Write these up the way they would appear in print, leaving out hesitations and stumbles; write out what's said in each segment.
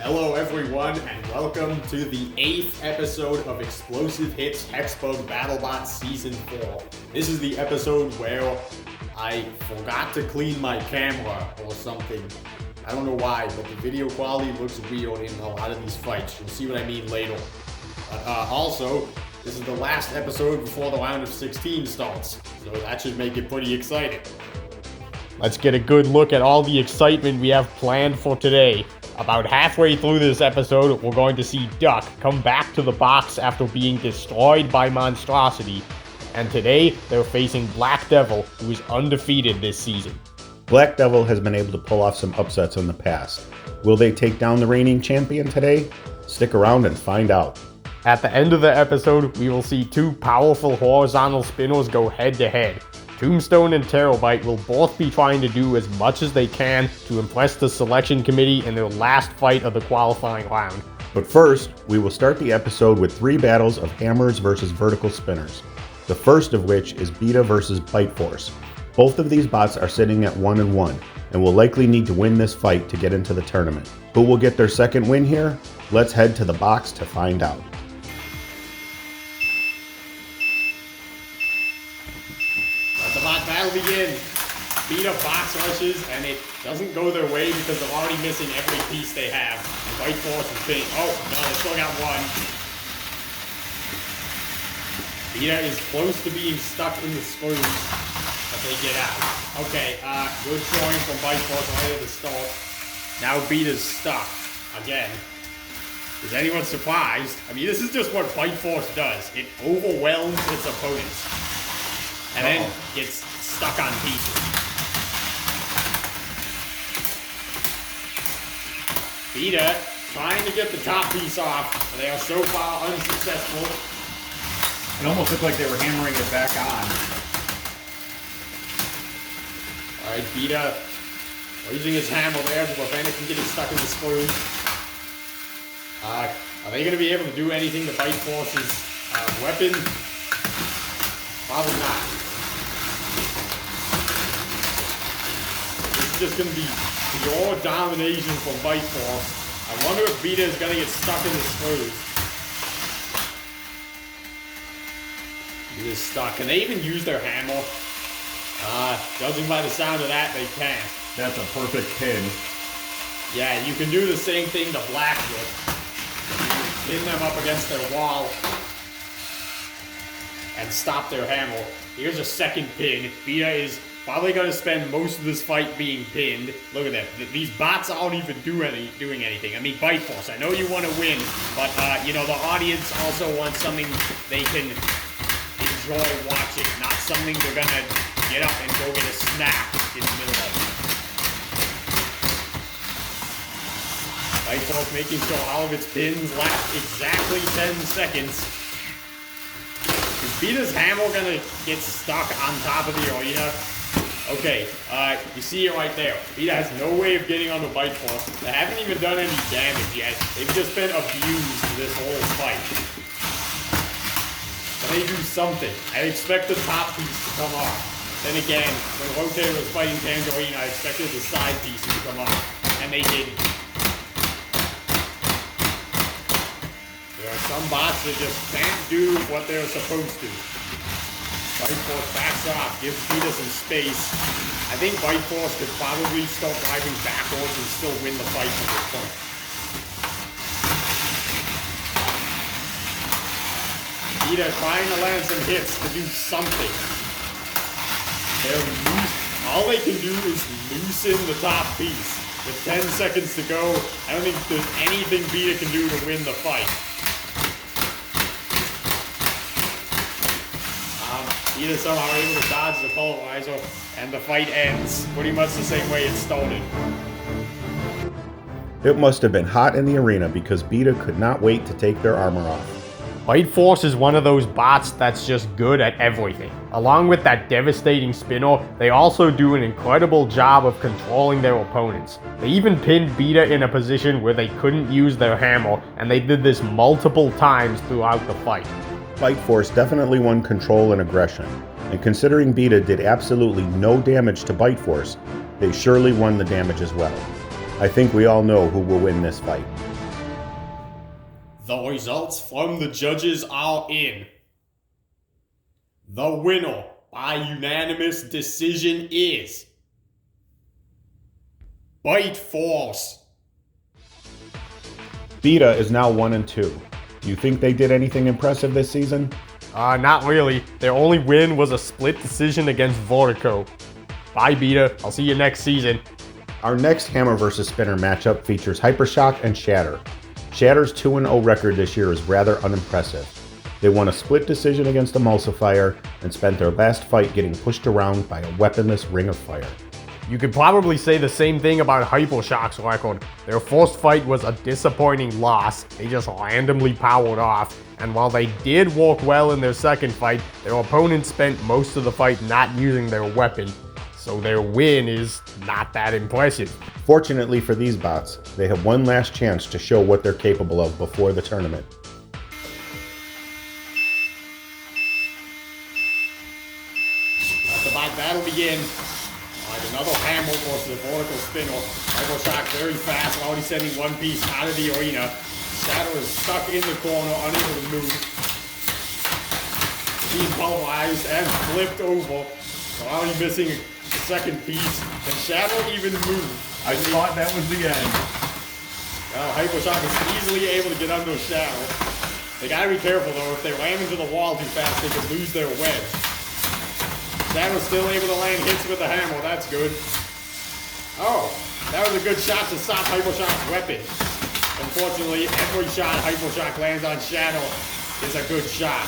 Hello everyone, and welcome to the 8th episode of Explosive Hits Hexbug Battlebots Season 4. This is the episode where I forgot to clean my camera or something. I don't know why, but the video quality looks weird in a lot of these fights. You'll see what I mean later. Also, this is the last episode before the round of 16 starts, so that should make it pretty exciting. Let's get a good look at all the excitement we have planned for today. About halfway through this episode, we're going to see Duck come back to the box after being destroyed by Monstrosity. And today, they're facing Black Devil, who is undefeated this season. Black Devil has been able to pull off some upsets in the past. Will they take down the reigning champion today? Stick around and find out. At the end of the episode, we will see two powerful horizontal spinners go head to head. Tombstone and Terabyte will both be trying to do as much as they can to impress the selection committee in their last fight of the qualifying round. But first, we will start the episode with 3 battles of hammers versus vertical spinners. The first of which is Beta versus Bite Force. Both of these bots are sitting at 1-1 and will likely need to win this fight to get into the tournament. Who will get their second win here? Let's head to the box to find out. Battle begins. Beta box rushes, and it doesn't go their way because they're already missing every piece they have. And Bite Force is big. Oh, no, they still got one. Beta is close to being stuck in the screws, but they get out. Okay, good throwing from Bite Force right at the start. Now Beta's stuck again. Is anyone surprised? I mean, this is just what Bite Force does. It overwhelms its opponents. And then gets stuck on pieces. Beta trying to get the top piece off, but they are so far unsuccessful. It almost looked like they were hammering it back on. Alright, Beta using his hammer there to prevent it from getting stuck in the screws. Are they going to be able to do anything to Bite Force's weapon? Probably not. It's just going to be pure domination from Bite Force. I wonder if Beta is going to get stuck in the screws. Beta's stuck. Can they even use their hammer? Judging by the sound of that, they can't. That's a perfect pin. Yeah, you can do the same thing to Blacksmith. Pin them up against their wall and stop their hammer. Here's a second pin. Beta is probably going to spend most of this fight being pinned. Look at that. These bots aren't even doing anything. I mean, Bite Force, I know you want to win, but, the audience also wants something they can enjoy watching, not something they're going to get up and go get a snack in the middle of it. Bite Force making sure all of its pins last exactly 10 seconds. Is Beta's hammer gonna get stuck on top of the arena? Okay, you see it right there. Beta has no way of getting onto Bite Force. They haven't even done any damage yet. They've just been abused this whole fight. But they do something. I expect the top piece to come off. Then again, when Rotator was fighting Tangerine, I expected the side pieces to come off. And they didn't. There are some bots that just can't do what they're supposed to. Bite Force backs off, gives Beta some space. I think Bite Force could probably start driving backwards and still win the fight at this point. Beta trying to land some hits to do something. All they can do is loosen the top piece. With 10 seconds to go, I don't think there's anything Beta can do to win the fight. Beta somehow able to dodge the polarizer, and the fight ends pretty much the same way it started. It must have been hot in the arena because Beta could not wait to take their armor off. Bite Force is one of those bots that's just good at everything. Along with that devastating spinner, they also do an incredible job of controlling their opponents. They even pinned Beta in a position where they couldn't use their hammer, and they did this multiple times throughout the fight. Bite Force definitely won control and aggression, and considering Beta did absolutely no damage to Bite Force, they surely won the damage as well. I think we all know who will win this fight. The results from the judges are in. The winner by unanimous decision is Bite Force. Beta is now 1-2. You think they did anything impressive this season? Not really. Their only win was a split decision against Vertico. Bye, Beta. I'll see you next season. Our next Hammer vs. Spinner matchup features Hypershock and Shatter. Shatter's 2-0 record this year is rather unimpressive. They won a split decision against Emulsifier and spent their last fight getting pushed around by a weaponless ring of fire. You could probably say the same thing about Hypershock's record. Their first fight was a disappointing loss. They just randomly powered off. And while they did work well in their second fight, their opponent spent most of the fight not using their weapon. So their win is not that impressive. Fortunately for these bots, they have one last chance to show what they're capable of before the tournament. Let the bot battle begin. Alright, another hammer versus the vertical spinner. Hypershock very fast, already sending one piece out of the arena. Shatter is stuck in the corner, unable to move. He's pulverized and flipped over. So already missing a second piece. Can Shatter even move? I thought that was the end. Well, Hypershock is easily able to get under Shatter. They gotta be careful though, if they ram into the wall too fast, they could lose their wedge. Shadow's still able to land hits with the hammer, that's good. Oh, that was a good shot to stop Hypershock's weapon. Unfortunately, every shot Hypershock lands on Shadow is a good shot.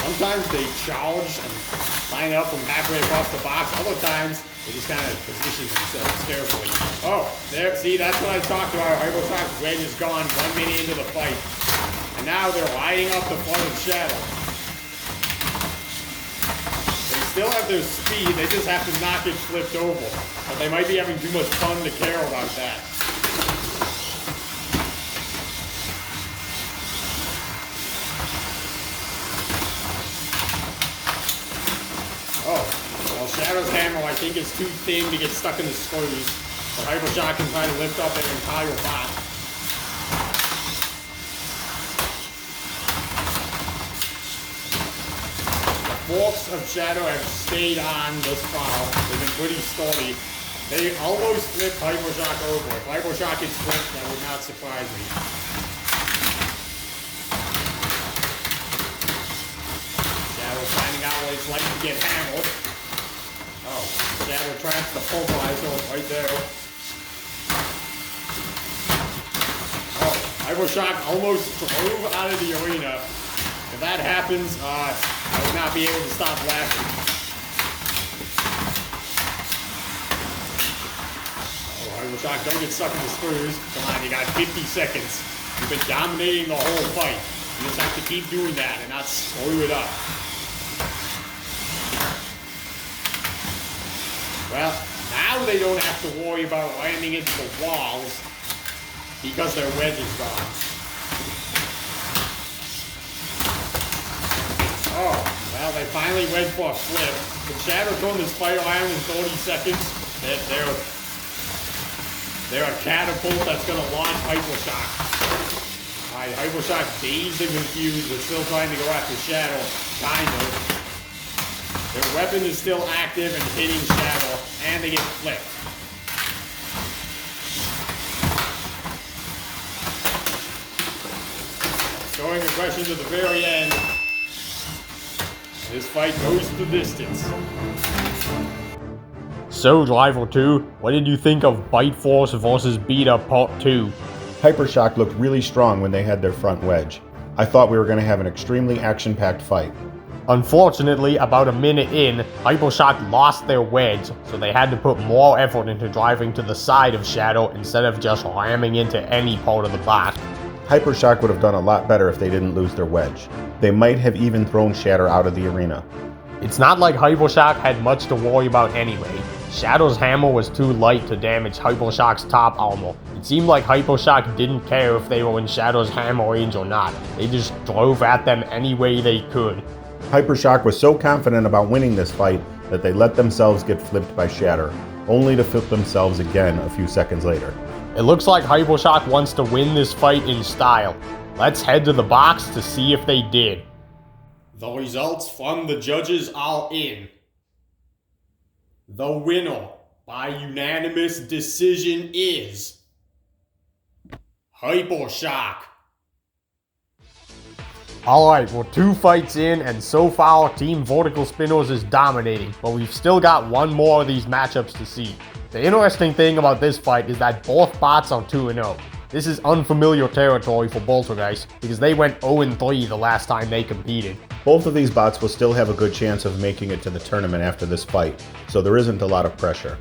Sometimes they charge and line up from halfway across the box. Other times, they just kind of position themselves carefully. Oh, there, see, that's what I talked about. Hypershock's wedge is gone 1 minute into the fight. And now they're lining up the front of Shadow. They still have their speed, they just have to not get flipped over. But they might be having too much fun to care about that. Oh, well, Shadow's hammer, I think, is too thin to get stuck in the screws. But Hypershock can try to lift up their entire bot. The forks of Shadow have stayed on thus far. They've been pretty sturdy. They almost flipped Hypershock over. If Hypershock gets flipped, that would not surprise me. Shadow's finding out what it's like to get hammered. Oh, Shadow traps the pulverizer right there. Oh, Hypershock almost drove out of the arena. If that happens, I would not be able to stop laughing. Oh, Hypershock, don't get stuck in the screws. Come on, you got 50 seconds. You've been dominating the whole fight. You just have to keep doing that and not screw it up. Well, now they don't have to worry about landing into the walls because their wedge is gone. Oh, well, they finally went for a flip. Can Shatter turn this fight around in 30 seconds? They're a catapult that's going to launch Hypershock. Alright, Hypershock dazed and confused, but still trying to go after Shadow, kind of. Their weapon is still active and hitting Shadow, and they get flipped. Showing aggression to the very end. This fight goes the distance. So, Driver 2, what did you think of Bite Force vs. Beta Part 2? Hypershock looked really strong when they had their front wedge. I thought we were going to have an extremely action-packed fight. Unfortunately, about a minute in, Hypershock lost their wedge, so they had to put more effort into driving to the side of Shadow instead of just ramming into any part of the bot. Hypershock would have done a lot better if they didn't lose their wedge. They might have even thrown Shatter out of the arena. It's not like Hypershock had much to worry about anyway. Shadow's hammer was too light to damage Hypershock's top armor. It seemed like Hypershock didn't care if they were in Shadow's hammer range or not. They just drove at them any way they could. Hypershock was so confident about winning this fight that they let themselves get flipped by Shatter, only to flip themselves again a few seconds later. It looks like Hypershock wants to win this fight in style. Let's head to the box to see if they did. The results from the judges are in. The winner by unanimous decision is Hypershock. Alright, we're 2 fights in, and so far Team Vertical Spinners is dominating, but we've still got one more of these matchups to see. The interesting thing about this fight is that both bots are 2-0. This is unfamiliar territory for Boltergeist, because they went 0-3 the last time they competed. Both of these bots will still have a good chance of making it to the tournament after this fight, so there isn't a lot of pressure.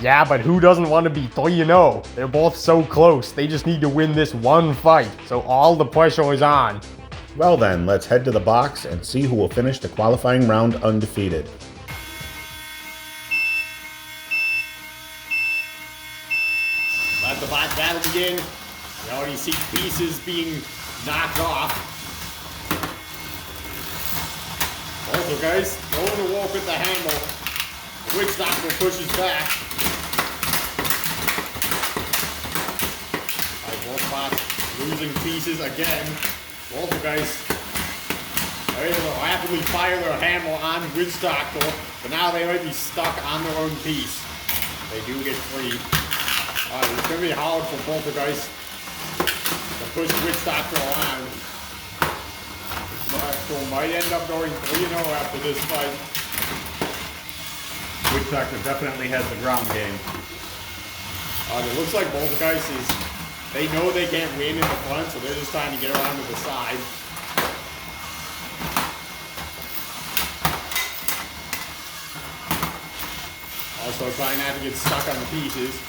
Yeah, but who doesn't want to be 3-0? They're both so close, they just need to win this one fight, so all the pressure is on. Well then, let's head to the box and see who will finish the qualifying round undefeated. Let the bot battle begin. You already see pieces being knocked off. Boltergeist going to walk with the hammer. The Witch Doctor pushes back. Both bots losing pieces again. Boltergeist are able to rapidly fire their hammer on Witch Doctor, but now they might be stuck on their own piece. They do get free. It's going to be hard for Boltergeist to push Witch Doctor around. Witch Doctor might end up going 3-0 after this fight. Witch Doctor definitely has the ground game. It looks like Boltergeist is... They know they can't win in the front, so they're just trying to get around to the side. Also trying not to get stuck on the pieces.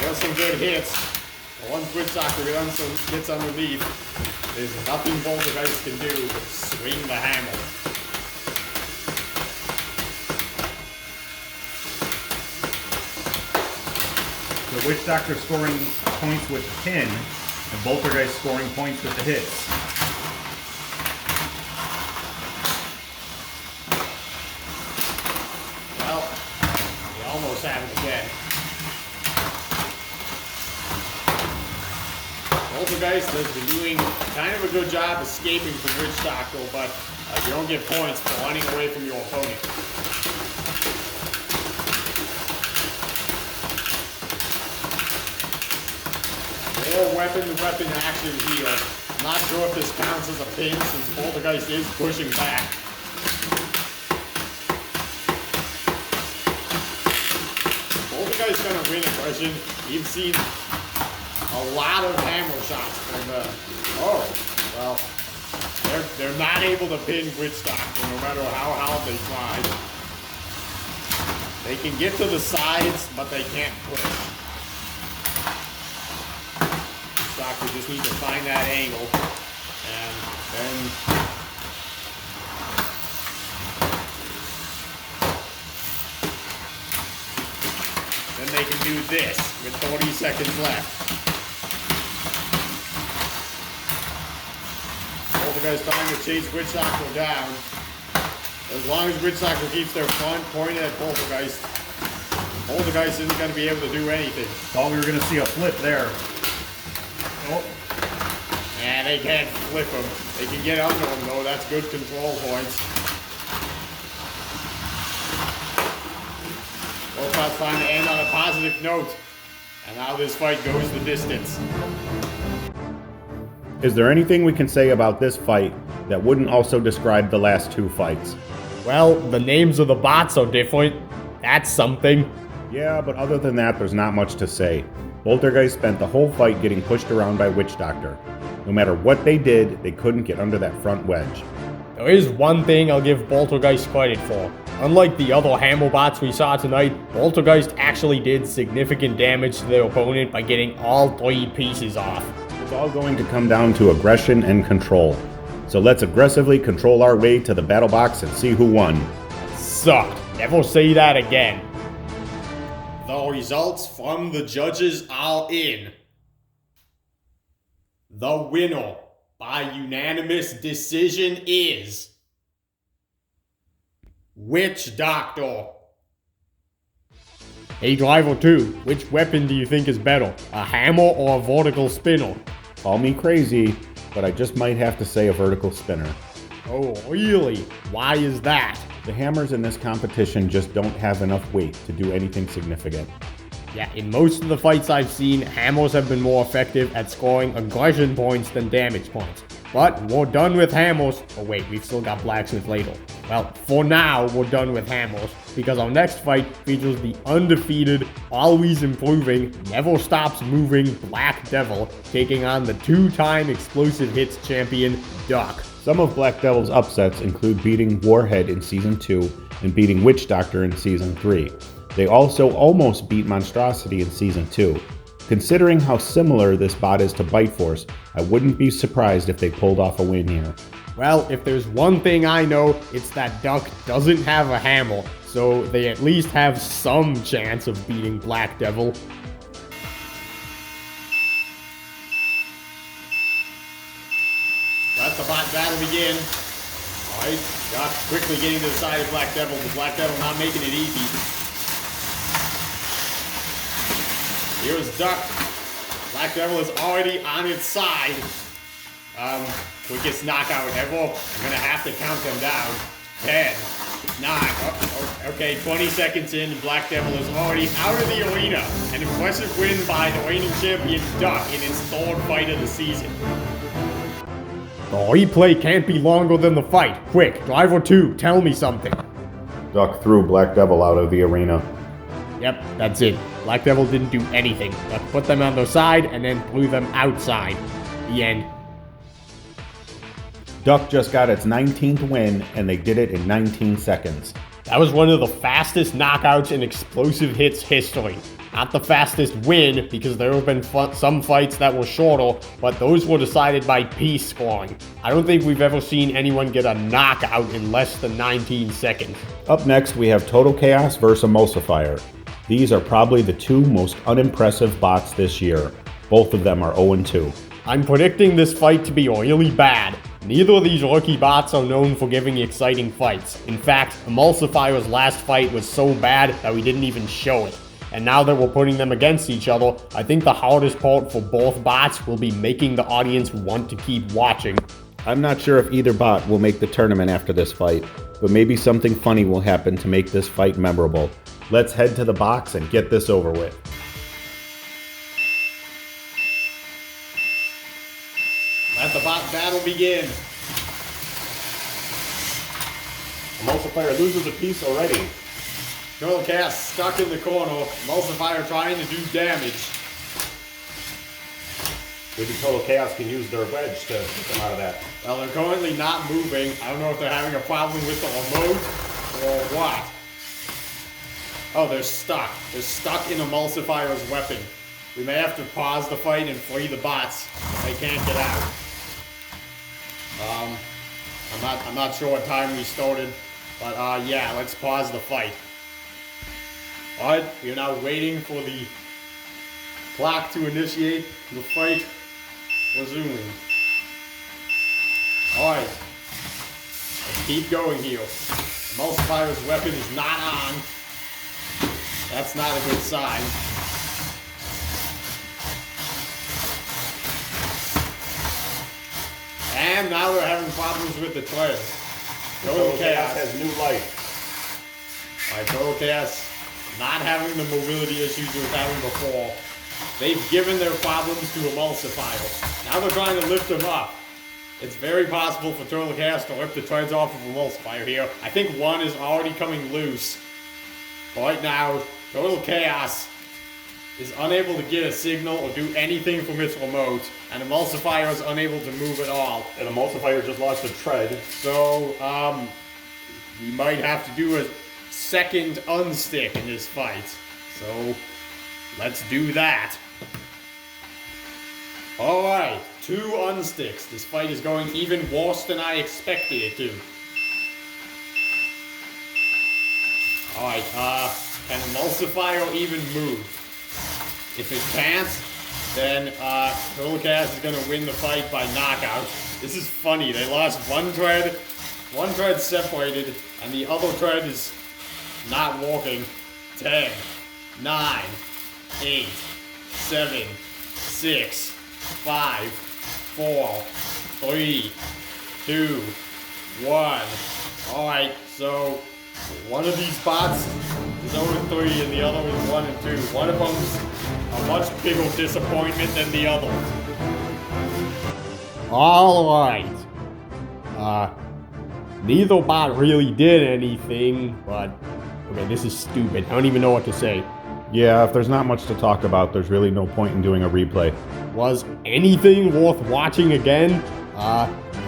There's some good hits. But once Witch Doctor gets underneath, there's nothing Boltergeist can do but swing the hammer. The Witch Doctor scoring points with the pin, and Boltergeist scoring points with the hits. Well, we almost have it again. Boltergeist has been doing kind of a good job escaping from Witch Doctor, but you don't get points for running away from your opponent. More weapon-to-weapon action here. I'm not sure if this counts as a pin since Boltergeist is pushing back. Boltergeist gonna win aggression. You've seen a lot of hammer shots from the... Oh, well, they're not able to pin Witch Doctor no matter how hard they try. They can get to the sides, but they can't push. Doctor just needs to find that angle, and then they can do this with 30 seconds left. Boltergeist trying to chase Witch Doctor down. As long as Witch Doctor keeps their front pointed at Boltergeist, Boltergeist isn't going to be able to do anything. Thought we were going to see a flip there. Oh. And they can't flip them. They can get under them though. That's good control points. Both bots trying to end on a positive note. And now this fight goes the distance. Is there anything we can say about this fight that wouldn't also describe the last 2 fights? Well, the names of the bots are different. That's something. Yeah, but other than that, there's not much to say. Boltergeist spent the whole fight getting pushed around by Witch Doctor. No matter what they did, they couldn't get under that front wedge. There is one thing I'll give Boltergeist credit for. Unlike the other hammer bots we saw tonight, Boltergeist actually did significant damage to their opponent by getting all 3 pieces off. It's all going to come down to aggression and control. So let's aggressively control our way to the battle box and see who won. Sucked. Never say that again. The results from the judges are in. The winner by unanimous decision is Witch Doctor. Hey Driver 2, which weapon do you think is better? A hammer or a vertical spinner? Call me crazy, but I just might have to say a vertical spinner. Oh, really? Why is that? The hammers in this competition just don't have enough weight to do anything significant. Yeah, in most of the fights I've seen, hammers have been more effective at scoring aggression points than damage points. But we're done with hammers. Oh wait, we've still got Blacksmith later. Well, for now, we're done with hammers, because our next fight features the undefeated, always improving, never stops moving Black Devil, taking on the two-time explosive hits champion, Duck. Some of Black Devil's upsets include beating Warhead in Season 2 and beating Witch Doctor in Season 3. They also almost beat Monstrosity in Season 2. Considering how similar this bot is to Bite Force, I wouldn't be surprised if they pulled off a win here. Well, if there's one thing I know, it's that Duck doesn't have a hammer, so they at least have some chance of beating Black Devil. Let the bot battle begin. Alright, Duck quickly getting to the side of Black Devil, but Black Devil not making it easy. Here's Duck. Black Devil is already on its side. Quickest knockout ever. I'm gonna have to count them down. 10, 9, okay, 20 seconds in, and Black Devil is already out of the arena. An impressive win by the reigning champion Duck in its third fight of the season. The replay can't be longer than the fight. Quick, Driver 2, tell me something. Duck threw Black Devil out of the arena. Yep, that's it. Black Devil didn't do anything. Duck put them on their side and then threw them outside. The end. Duck just got its 19th win, and they did it in 19 seconds. That was one of the fastest knockouts in explosive hits history. Not the fastest win, because there have been some fights that were shorter, but those were decided by piece scoring. I don't think we've ever seen anyone get a knockout in less than 19 seconds. Up next, we have Total Chaos versus Emulsifier. These are probably the two most unimpressive bots this year. Both of them are 0-2. I'm predicting this fight to be really bad. Neither of these rookie bots are known for giving exciting fights. In fact, Emulsifier's last fight was so bad that we didn't even show it. And now that we're putting them against each other, I think the hardest part for both bots will be making the audience want to keep watching. I'm not sure if either bot will make the tournament after this fight, but maybe something funny will happen to make this fight memorable. Let's head to the box and get this over with. Let the bot battle begin. Emulsifier loses a piece already. Total Chaos stuck in the corner. Emulsifier trying to do damage. Maybe Total Chaos can use their wedge to get them out of that. Well, they're currently not moving. I don't know if they're having a problem with the remote or what. Oh, they're stuck. They're stuck in Emulsifier's weapon. We may have to pause the fight and free the bots if they can't get out. I'm not sure what time we started, but yeah, let's pause the fight. Alright, we are now waiting for the clock to initiate the fight. Resuming. Alright. Let's keep going here. Emulsifier's weapon is not on. That's not a good sign. And now they're having problems with the treads. Total Chaos has new life. Alright, Total Chaos not having the mobility issues we were having before. They've given their problems to Emulsifier. Now they're trying to lift him up. It's very possible for Total Chaos to rip the treads off of Emulsifier here. I think one is already coming loose. But right now, Total Chaos is unable to get a signal or do anything from its remote, and Emulsifier is unable to move at all. And Emulsifier just lost a tread. So, we might have to do a second unstick in this fight. So, let's do that. Alright, 2 unsticks. This fight is going even worse than I expected it to. Alright, can Emulsifier even move? If it can't, then Total Chaos is going to win the fight by knockout. This is funny. They lost one tread separated, and the other tread is not working. Dang. 9, 8, 7, 6, 5, 4, 3, 2, 1. Alright, so one of these bots is 0-3 and the other is 1-2. One of them's a much bigger disappointment than the other. Alright. Neither bot really did anything, but okay, this is stupid. I don't even know what to say. Yeah, if there's not much to talk about, there's really no point in doing a replay. Was anything worth watching again?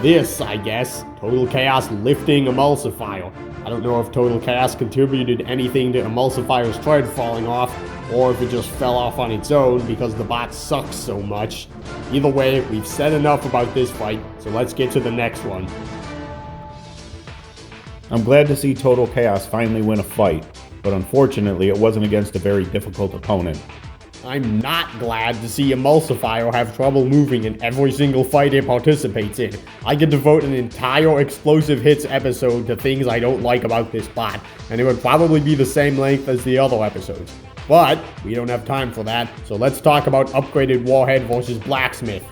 This, I guess. Total Chaos lifting Emulsifier. I don't know if Total Chaos contributed anything to Emulsifier's tread falling off, or if it just fell off on its own because the bot sucks so much. Either way, we've said enough about this fight, so let's get to the next one. I'm glad to see Total Chaos finally win a fight, but unfortunately it wasn't against a very difficult opponent. I'm not glad to see Emulsifier have trouble moving in every single fight it participates in. I could devote an entire Explosive Hits episode to things I don't like about this bot, and it would probably be the same length as the other episodes. But we don't have time for that, so let's talk about Upgraded Warhead versus Blacksmith.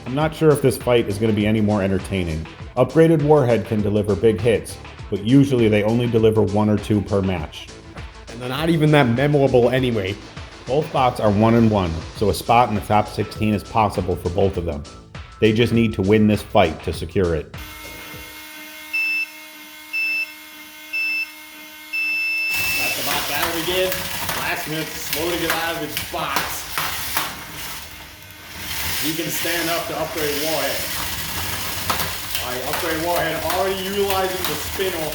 I'm not sure if this fight is going to be any more entertaining. Upgraded Warhead can deliver big hits, but usually they only deliver 1 or 2 per match. And they're not even that memorable anyway. Both bots are 1-1, so a spot in the top 16 is possible for both of them. They just need to win this fight to secure it. Let the bot battle begin. Blacksmith slow to get out of its box. He can stand up to Upgrade Warhead. Alright, Upgrade Warhead already utilizing the spinner.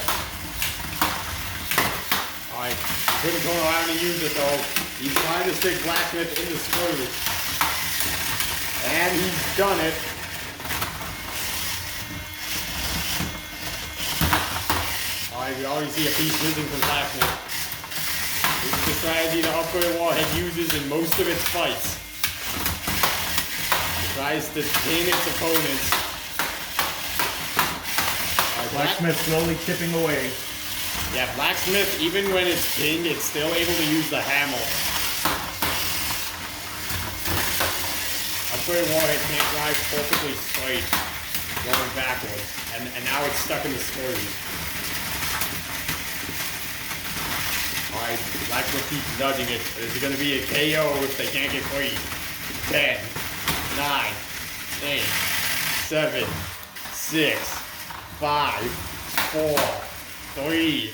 Alright, couldn't turn around and use it though. He's trying to stick Blacksmith in the screw. And he's done it. Alright, we already see a piece missing from Blacksmith. This is the strategy the Upgrade Warhead uses in most of its fights. It tries to pin its opponents. Blacksmith slowly chipping away. Yeah, Blacksmith, even when it's pinned, it's still able to use the hammer. Upgrade Warhead can't drive perfectly straight, going backwards, and now it's stuck in the screw. Alright, Blacksmith keeps nudging it, but is it going to be a KO if they can't get free? 10, 9, 8, 7, 6, 5, 4, 3,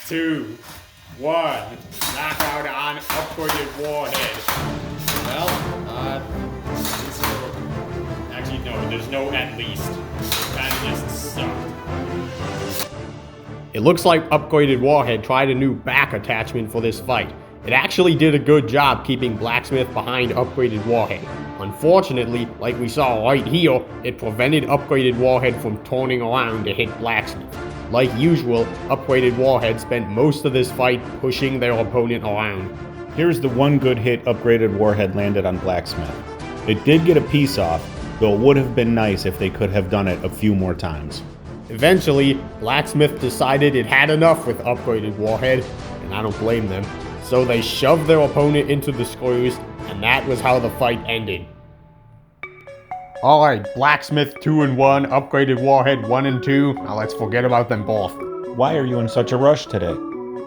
2, 1. Knockout on Upgraded Warhead. Well, actually no, there's no at least. It kind of just sucked. It looks like Upgraded Warhead tried a new back attachment for this fight. It actually did a good job keeping Blacksmith behind Upgraded Warhead. Unfortunately, like we saw right here, it prevented Upgraded Warhead from turning around to hit Blacksmith. Like usual, Upgraded Warhead spent most of this fight pushing their opponent around. Here's the one good hit Upgraded Warhead landed on Blacksmith. It did get a piece off, though it would have been nice if they could have done it a few more times. Eventually, Blacksmith decided it had enough with Upgraded Warhead, and I don't blame them. So they shoved their opponent into the screws, and that was how the fight ended. Alright, Blacksmith 2-1, Upgraded Warhead 1-2. Now let's forget about them both. Why are you in such a rush today?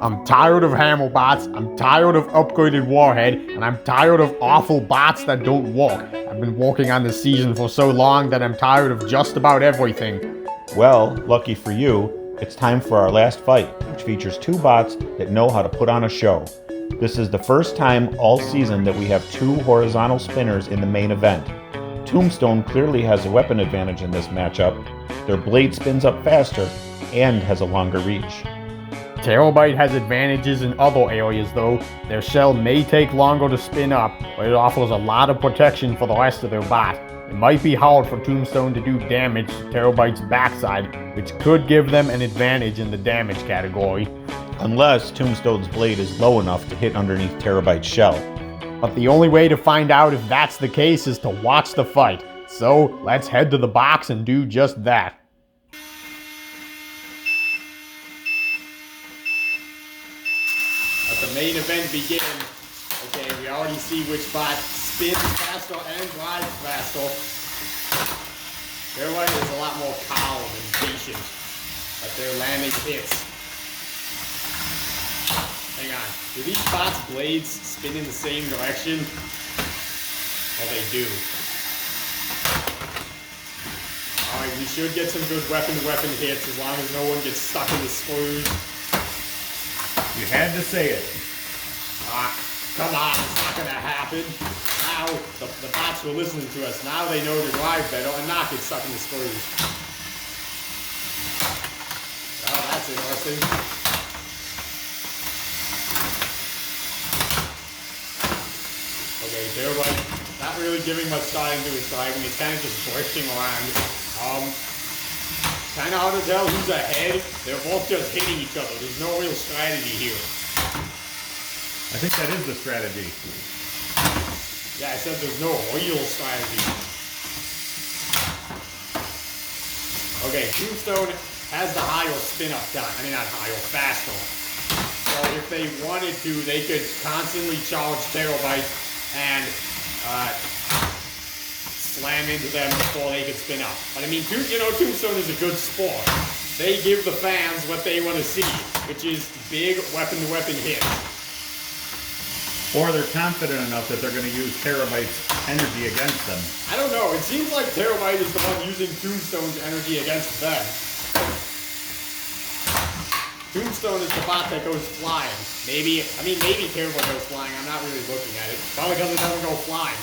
I'm tired of hammer bots, I'm tired of Upgraded Warhead, and I'm tired of awful bots that don't work. I've been working on this season for so long that I'm tired of just about everything. Well, lucky for you, it's time for our last fight, which features 2 bots that know how to put on a show. This is the first time all season that we have 2 horizontal spinners in the main event. Tombstone clearly has a weapon advantage in this matchup. Their blade spins up faster and has a longer reach. Terabyte has advantages in other areas though. Their shell may take longer to spin up, but it offers a lot of protection for the rest of their bot. It might be hard for Tombstone to do damage to Terabyte's backside, which could give them an advantage in the damage category. Unless Tombstone's blade is low enough to hit underneath Terabyte's shell. But the only way to find out if that's the case is to watch the fight. So let's head to the box and do just that. Let the main event begin. Okay, we already see which bot spins faster and drives faster. Terabyte is a lot more calm and patient, but they're landing hits. Hang on, do these bots' blades spin in the same direction? Oh, they do. Alright, we should get some good weapon-to-weapon hits as long as no one gets stuck in the screws. You had to say it. Ah, come on, it's not gonna happen. Now, the bots were listening to us. Now they know to drive better and not get stuck in the screws. Oh, that's interesting. Okay, Terabyte, not really giving much time to his driving. It's kind of just drifting around. Kind of hard to tell who's ahead. They're both just hitting each other. There's no real strategy here. I think that is the strategy. Yeah, I said there's no real strategy. Okay, Tombstone has the higher spin-up time. I mean, not higher, faster. So if they wanted to, they could constantly charge Terabyte and slam into them before they could spin up. But I mean, Tombstone is a good sport. They give the fans what they want to see, which is big weapon-to-weapon hits. Or they're confident enough that they're going to use Terabyte's energy against them. I don't know. It seems like Terabyte is the one using Tombstone's energy against them. Tombstone is the bot that goes flying. Maybe Terabyte goes flying. I'm not really looking at it. Probably because it doesn't go flying.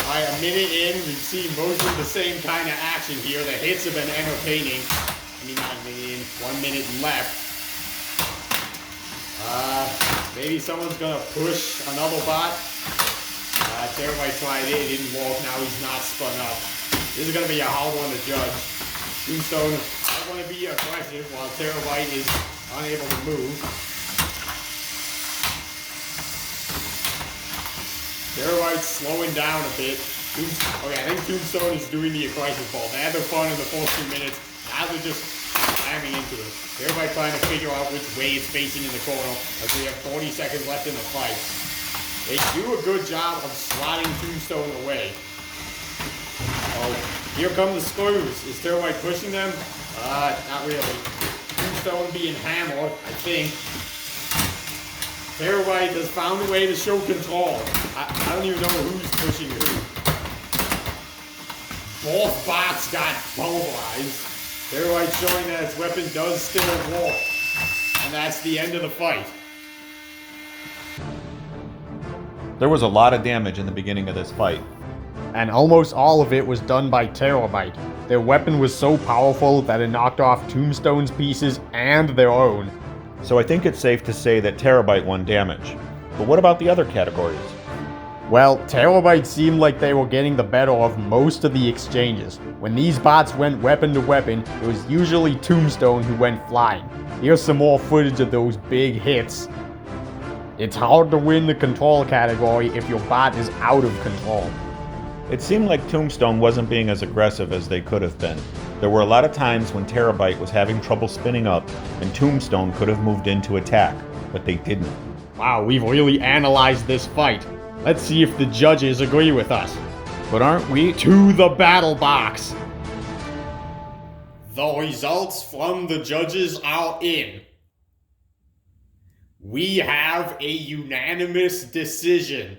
Alright, a minute in, we've seen mostly the same kind of action here. The hits have been entertaining. I mean, not a minute in, 1 minute left. Maybe someone's gonna push another bot. Terabyte tried it, it didn't work, now he's not spun up. This is gonna be a hard one to judge. Tombstone, I want to be aggressive while Terabyte is unable to move. Terabyte's slowing down a bit. Okay, I think Tombstone is doing the aggressive ball. They had their fun in the first 2 minutes. Now they're just slamming into it. Terabyte trying to figure out which way it's facing in the corner as we have 40 seconds left in the fight. They do a good job of slotting Tombstone away. Oh, here come the screws. Is Terabyte pushing them? Not really. Tombstone being hammered, I think. Terabyte has found a way to show control. I don't even know who's pushing who. Both bots got pulverized. Terabyte showing that its weapon does still work. And that's the end of the fight. There was a lot of damage in the beginning of this fight. And almost all of it was done by Terabyte. Their weapon was so powerful that it knocked off Tombstone's pieces and their own. So I think it's safe to say that Terabyte won damage. But what about the other categories? Well, Terabyte seemed like they were getting the better of most of the exchanges. When these bots went weapon to weapon, it was usually Tombstone who went flying. Here's some more footage of those big hits. It's hard to win the control category if your bot is out of control. It seemed like Tombstone wasn't being as aggressive as they could have been. There were a lot of times when Terabyte was having trouble spinning up, and Tombstone could have moved in to attack, but they didn't. Wow, we've really analyzed this fight. Let's see if the judges agree with us. But aren't we to the battle box? The results from the judges are in. We have a unanimous decision.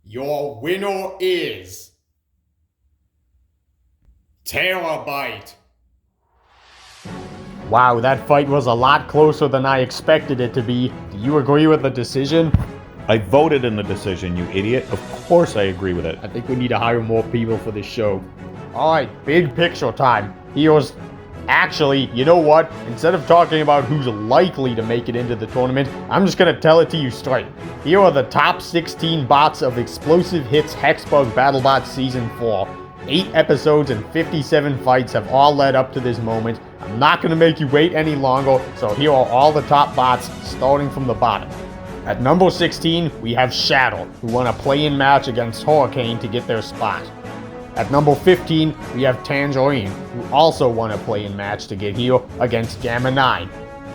Your winner is Terabyte. Wow, that fight was a lot closer than I expected it to be. Do you agree with the decision? I voted in the decision, you idiot. Of course I agree with it. I think we need to hire more people for this show. Alright, big picture time. Here's... Actually, you know what? Instead of talking about who's likely to make it into the tournament, I'm just gonna tell it to you straight. Here are the top 16 bots of Explosive Hits Hexbug Battlebots Season 4. 8 episodes and 57 fights have all led up to this moment. I'm not gonna make you wait any longer, so here are all the top bots, starting from the bottom. At number 16, we have Shatter, who won a play-in match against Hurricane to get their spot. At number 15, we have Tangerine, who also won a play-in match to get here against Gamma 9.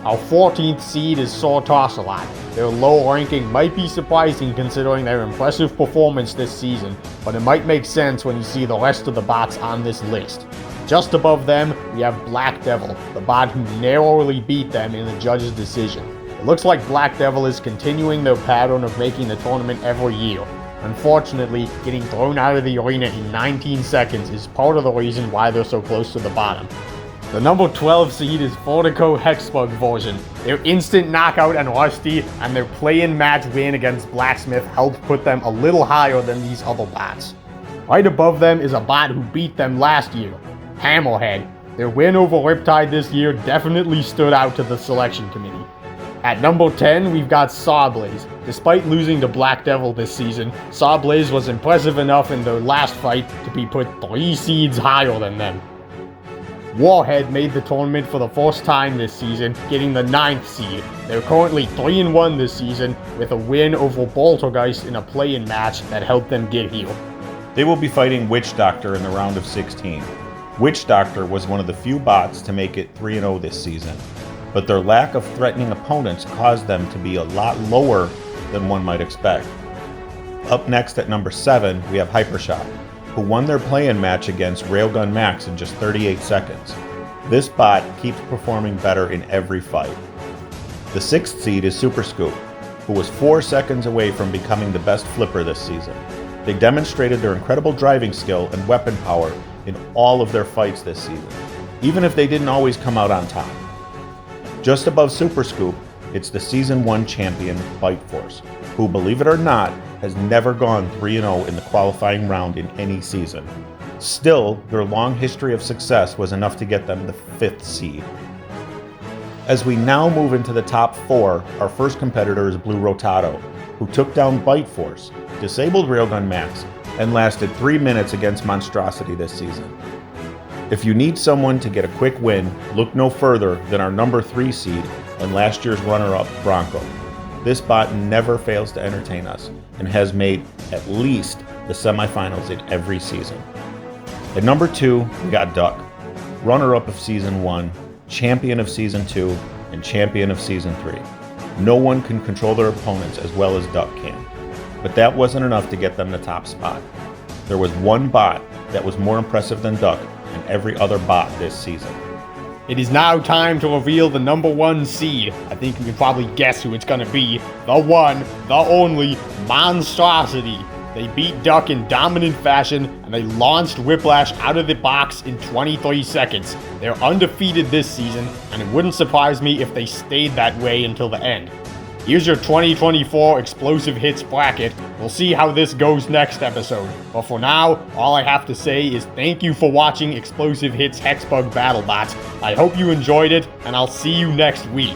Our 14th seed is Ocelot. Their low ranking might be surprising considering their impressive performance this season, but it might make sense when you see the rest of the bots on this list. Just above them, we have Black Devil, the bot who narrowly beat them in the judge's decision. It looks like Black Devil is continuing their pattern of making the tournament every year. Unfortunately, getting thrown out of the arena in 19 seconds is part of the reason why they're so close to the bottom. The number 12 seed is Vertico Hexbug version. Their instant knockout and rusty and their play-in match win against Blacksmith helped put them a little higher than these other bots. Right above them is a bot who beat them last year, Hammerhead. Their win over Riptide this year definitely stood out to the selection committee. At number 10, we've got Sawblaze. Despite losing to Black Devil this season, Sawblaze was impressive enough in their last fight to be put 3 seeds higher than them. Warhead made the tournament for the first time this season, getting the 9th seed. They're currently 3-1 this season, with a win over Boltergeist in a play-in match that helped them get here. They will be fighting Witch Doctor in the round of 16. Witch Doctor was one of the few bots to make it 3-0 this season, but their lack of threatening opponents caused them to be a lot lower than one might expect. Up next at number 7, we have Hypershock, who won their play-in match against Railgun Max in just 38 seconds. This bot keeps performing better in every fight. The 6th seed is Super Scoop, who was 4 seconds away from becoming the best flipper this season. They demonstrated their incredible driving skill and weapon power in all of their fights this season, even if they didn't always come out on top. Just above Super Scoop, it's the Season 1 champion, Bite Force, who, believe it or not, has never gone 3-0 in the qualifying round in any season. Still, their long history of success was enough to get them the 5th seed. As we now move into the top 4, our first competitor is Blue Rotado, who took down Bite Force, disabled Railgun Max, and lasted 3 minutes against Monstrosity this season. If you need someone to get a quick win, look no further than our number 3 seed and last year's runner-up, Bronco. This bot never fails to entertain us and has made at least the semifinals in every season. At number 2, we got Duck, runner-up of Season 1, champion of Season 2, and champion of Season 3. No one can control their opponents as well as Duck can. But that wasn't enough to get them the top spot. There was one bot that was more impressive than Duck and every other bot this season. It is now time to reveal the number 1 seed. I think you can probably guess who it's gonna be. The one, the only, Monstrosity. They beat Duck in dominant fashion, and they launched Whiplash out of the box in 23 seconds. They're undefeated this season, and it wouldn't surprise me if they stayed that way until the end. Here's your 2024 Explosive Hits bracket. We'll see how this goes next episode. But for now, all I have to say is thank you for watching Explosive Hits Hexbug Battlebots. I hope you enjoyed it, and I'll see you next week.